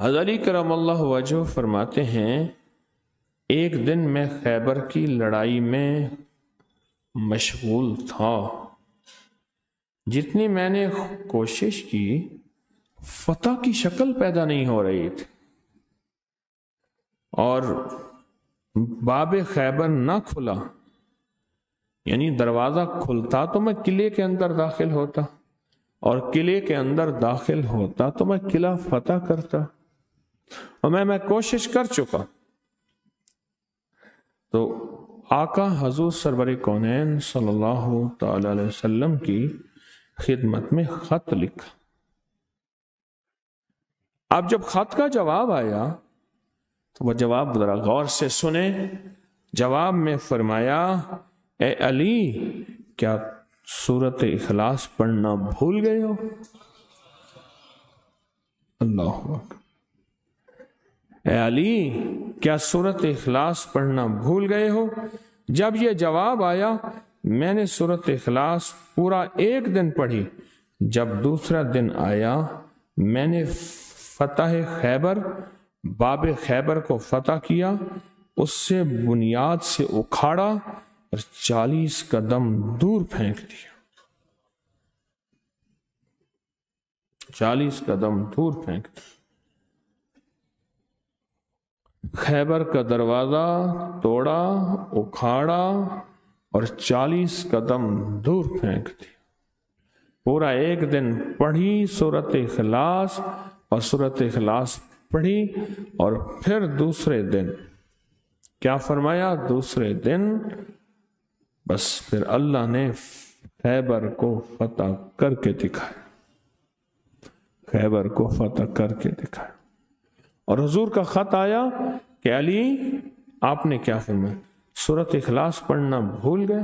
حضرت علی کرم اللہ وجہ فرماتے ہیں ایک دن میں خیبر کی لڑائی میں مشغول تھا، جتنی میں نے کوشش کی فتح کی شکل پیدا نہیں ہو رہی تھی، اور باب خیبر نہ کھلا، یعنی دروازہ کھلتا تو میں قلعے کے اندر داخل ہوتا، اور قلعے کے اندر داخل ہوتا تو میں قلعہ فتح کرتا، اور میں کوشش کر چکا۔ تو آقا حضور سرور کونین صلی اللہ تعالی علیہ وسلم کی خدمت میں خط لکھا۔ اب جب خط کا جواب آیا تو وہ جواب ذرا غور سے سنیں۔ جواب میں فرمایا، اے علی کیا سورۃ اخلاص پڑھنا بھول گئے ہو؟ اللہ اکبر۔ اے علی کیا سورۃ اخلاص پڑھنا بھول گئے ہو؟ جب یہ جواب آیا میں نے سورۃ اخلاص پورا ایک دن پڑھی۔ جب دوسرا دن آیا میں نے فتح خیبر، باب خیبر کو فتح کیا، اس سے بنیاد سے اکھاڑا اور 40 قدم دور پھینک دیا۔ 40 قدم دور پھینک دیا۔ خیبر کا دروازہ توڑا، اکھاڑا اور 40 قدم دور پھینک دیا۔ پورا ایک دن پڑھی سورۃ اخلاص، اور سورۃ اخلاص پڑھی، اور پھر دوسرے دن کیا فرمایا؟ دوسرے دن بس پھر اللہ نے خیبر کو فتح کر کے دکھایا، خیبر کو فتح کر کے دکھایا۔ اور حضور کا خط آیا کہ علی آپ نے کیا فرمایا؟ سورۃ اخلاص پڑھنا بھول گئے؟